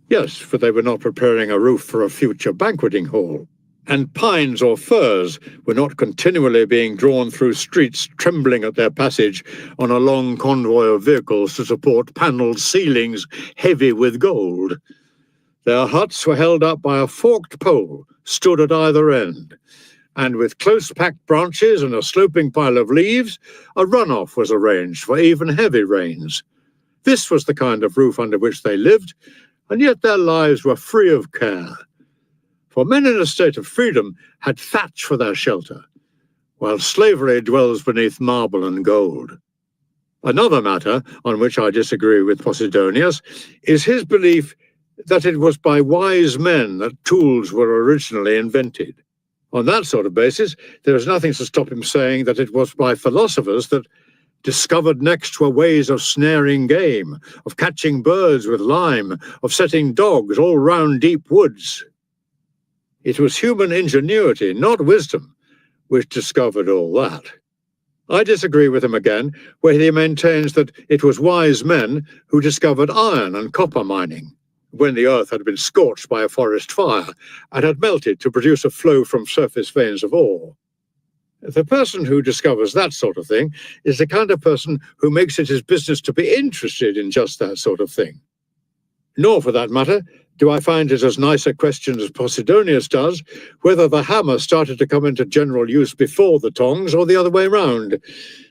Yes, for they were not preparing a roof for a future banqueting hall. And pines or firs were not continually being drawn through streets trembling at their passage on a long convoy of vehicles to support panelled ceilings heavy with gold. Their huts were held up by a forked pole, stood at either end, and with close-packed branches and a sloping pile of leaves, a runoff was arranged for even heavy rains. This was the kind of roof under which they lived, and yet their lives were free of care. For men in a state of freedom had thatch for their shelter, while slavery dwells beneath marble and gold. Another matter on which I disagree with Posidonius is his belief that it was by wise men that tools were originally invented. On that sort of basis, there is nothing to stop him saying that it was by philosophers that discovered next were ways of snaring game, of catching birds with lime, of setting dogs all round deep woods. It was human ingenuity, not wisdom, which discovered all that. I disagree with him again, where he maintains that it was wise men who discovered iron and copper mining, when the earth had been scorched by a forest fire and had melted to produce a flow from surface veins of ore. The person who discovers that sort of thing is the kind of person who makes it his business to be interested in just that sort of thing. Nor, for that matter, do I find it as nice a question as Posidonius does, whether the hammer started to come into general use before the tongs or the other way round.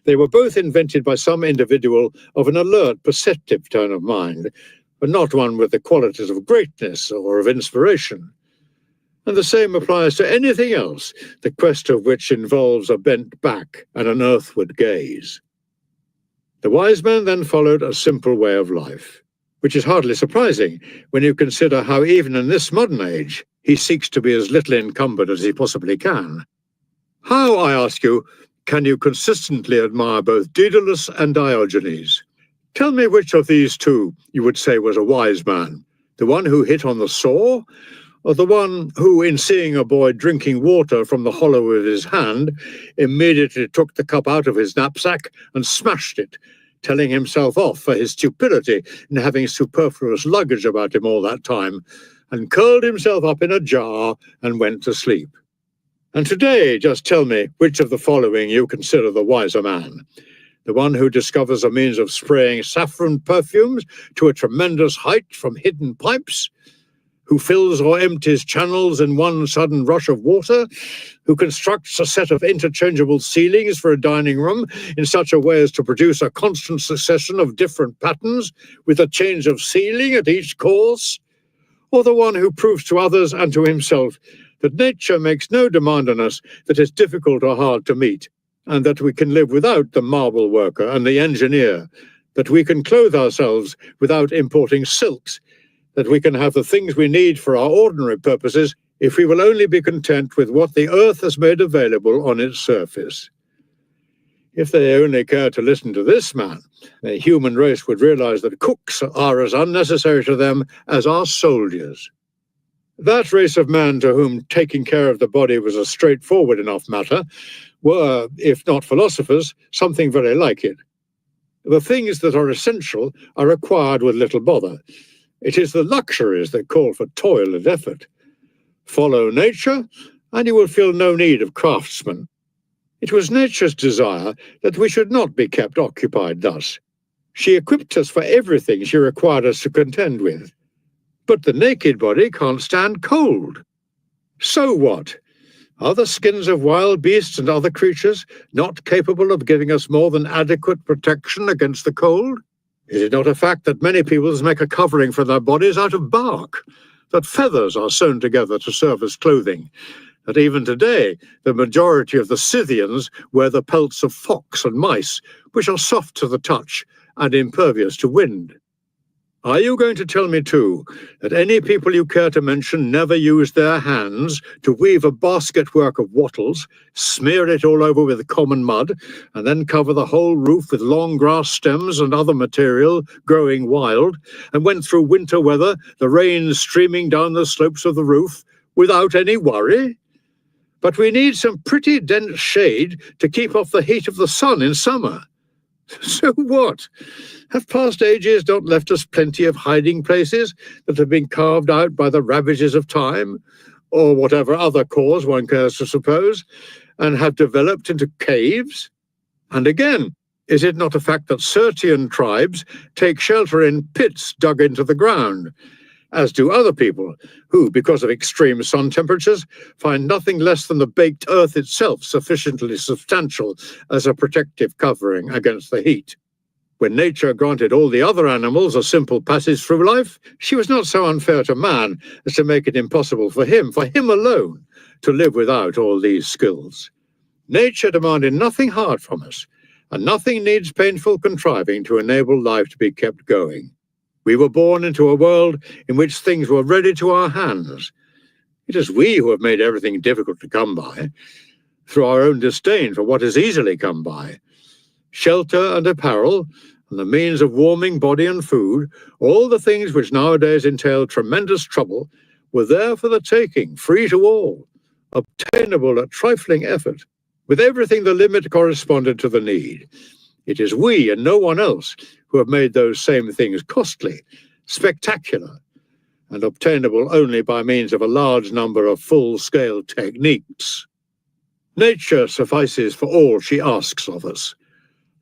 They were both invented by some individual of an alert, perceptive turn of mind, but not one with the qualities of greatness or of inspiration. And the same applies to anything else, the quest of which involves a bent back and an earthward gaze. The wise man then followed a simple way of life, which is hardly surprising when you consider how even in this modern age he seeks to be as little encumbered as he possibly can. How, I ask you, can you consistently admire both Daedalus and Diogenes? Tell me which of these two you would say was a wise man, the one who hit on the saw, or the one who, in seeing a boy drinking water from the hollow of his hand, immediately took the cup out of his knapsack and smashed it, telling himself off for his stupidity in having superfluous luggage about him all that time, and curled himself up in a jar and went to sleep. And today, just tell me which of the following you consider the wiser man. The one who discovers a means of spraying saffron perfumes to a tremendous height from hidden pipes, who fills or empties channels in one sudden rush of water, who constructs a set of interchangeable ceilings for a dining room in such a way as to produce a constant succession of different patterns with a change of ceiling at each course, or the one who proves to others and to himself that nature makes no demand on us that is difficult or hard to meet, and that we can live without the marble worker and the engineer, that we can clothe ourselves without importing silks, that we can have the things we need for our ordinary purposes if we will only be content with what the earth has made available on its surface. If they only cared to listen to this man, the human race would realize that cooks are as unnecessary to them as are soldiers. That race of man to whom taking care of the body was a straightforward enough matter were, if not philosophers, something very like it. The things that are essential are acquired with little bother. It is the luxuries that call for toil and effort. Follow nature, and you will feel no need of craftsmen. It was nature's desire that we should not be kept occupied thus. She equipped us for everything she required us to contend with. But the naked body can't stand cold. So what? Are the skins of wild beasts and other creatures not capable of giving us more than adequate protection against the cold? Is it not a fact that many peoples make a covering for their bodies out of bark, that feathers are sewn together to serve as clothing, that even today the majority of the Scythians wear the pelts of fox and mice, which are soft to the touch and impervious to wind? Are you going to tell me, too, that any people you care to mention never use their hands to weave a basket-work of wattles, smear it all over with common mud, and then cover the whole roof with long grass stems and other material growing wild, and went through winter weather, the rain streaming down the slopes of the roof, without any worry? But we need some pretty dense shade to keep off the heat of the sun in summer. So what? Have past ages not left us plenty of hiding places that have been carved out by the ravages of time, or whatever other cause one cares to suppose, and have developed into caves? And again, is it not a fact that Sirtian tribes take shelter in pits dug into the ground, as do other people who, because of extreme sun temperatures, find nothing less than the baked earth itself sufficiently substantial as a protective covering against the heat? When nature granted all the other animals a simple passage through life, she was not so unfair to man as to make it impossible for him alone, to live without all these skills. Nature demanded nothing hard from us, and nothing needs painful contriving to enable life to be kept going. We were born into a world in which things were ready to our hands. It is we who have made everything difficult to come by, through our own disdain for what is easily come by. Shelter and apparel, and the means of warming body and food, all the things which nowadays entail tremendous trouble, were there for the taking, free to all, obtainable at trifling effort, with everything the limit corresponded to the need. It is we and no one else who have made those same things costly, spectacular, and obtainable only by means of a large number of full-scale techniques. Nature suffices for all she asks of us.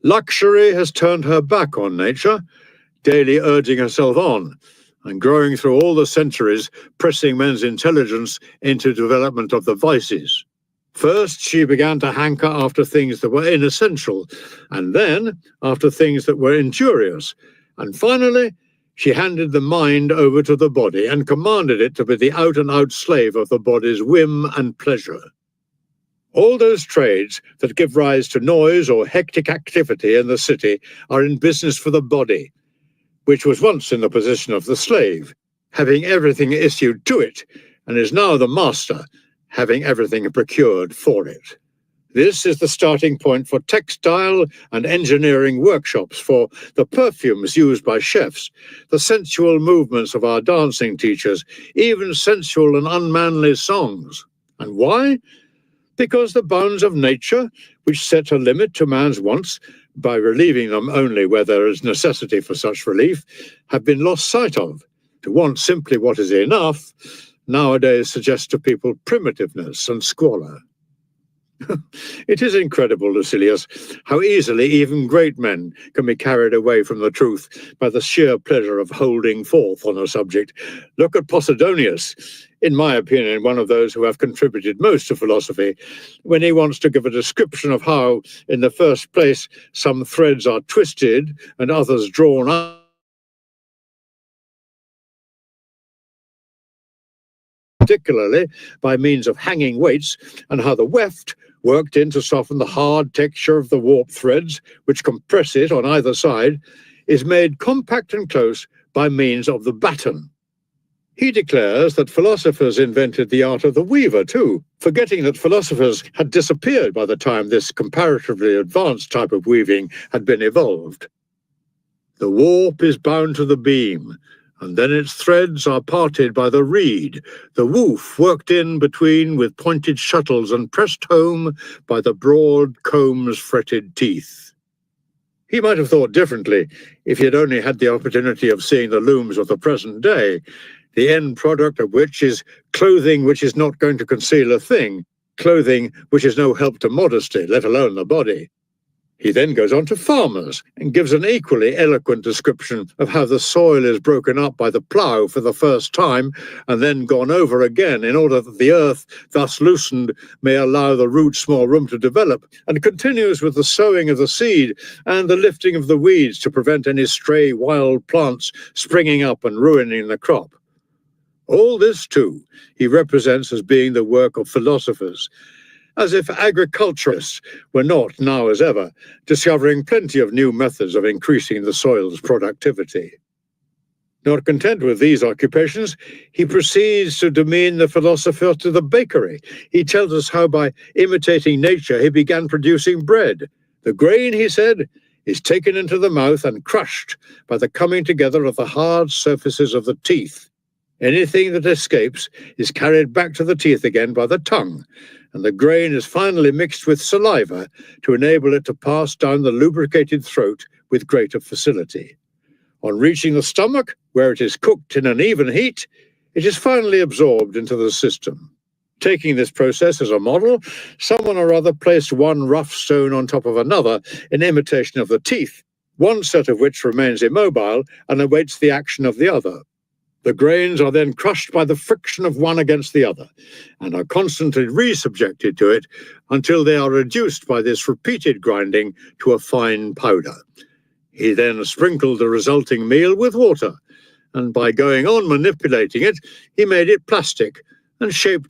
Luxury has turned her back on nature, daily urging herself on, and growing through all the centuries, pressing men's intelligence into development of the vices. First, she began to hanker after things that were inessential, and then after things that were injurious, and finally, she handed the mind over to the body and commanded it to be the out-and-out slave of the body's whim and pleasure. All those trades that give rise to noise or hectic activity in the city are in business for the body, which was once in the position of the slave, having everything issued to it, and is now the master, having everything procured for it. This is the starting point for textile and engineering workshops, for the perfumes used by chefs, the sensual movements of our dancing teachers, even sensual and unmanly songs. And why? Because the bounds of nature, which set a limit to man's wants by relieving them only where there is necessity for such relief, have been lost sight of. To want simply what is enough nowadays suggests to people primitiveness and squalor. It is incredible, Lucilius, how easily even great men can be carried away from the truth by the sheer pleasure of holding forth on a subject. Look at Posidonius, in my opinion, one of those who have contributed most to philosophy, when he wants to give a description of how, in the first place, some threads are twisted and others drawn out, particularly by means of hanging weights, and how the weft worked in to soften the hard texture of the warp threads, which compress it on either side, is made compact and close by means of the batten. He declares that philosophers invented the art of the weaver too, forgetting that philosophers had disappeared by the time this comparatively advanced type of weaving had been evolved. The warp is bound to the beam, and then its threads are parted by the reed, the woof worked in between with pointed shuttles and pressed home by the broad comb's fretted teeth. He might have thought differently if he had only had the opportunity of seeing the looms of the present day, the end product of which is clothing which is not going to conceal a thing, clothing which is no help to modesty, let alone the body. He then goes on to farmers and gives an equally eloquent description of how the soil is broken up by the plough for the first time and then gone over again in order that the earth, thus loosened, may allow the roots more room to develop, and continues with the sowing of the seed and the lifting of the weeds to prevent any stray wild plants springing up and ruining the crop. All this, too, he represents as being the work of philosophers, as if agriculturists were not, now as ever, discovering plenty of new methods of increasing the soil's productivity. Not content with these occupations, he proceeds to demean the philosopher to the bakery. He tells us how by imitating nature he began producing bread. The grain, he said, is taken into the mouth and crushed by the coming together of the hard surfaces of the teeth. Anything that escapes is carried back to the teeth again by the tongue, and the grain is finally mixed with saliva to enable it to pass down the lubricated throat with greater facility. On reaching the stomach, where it is cooked in an even heat, it is finally absorbed into the system. Taking this process as a model, someone or other placed one rough stone on top of another in imitation of the teeth, one set of which remains immobile and awaits the action of the other. The grains are then crushed by the friction of one against the other, and are constantly re-subjected to it until they are reduced by this repeated grinding to a fine powder. He then sprinkled the resulting meal with water, and by going on manipulating it, he made it plastic and shaped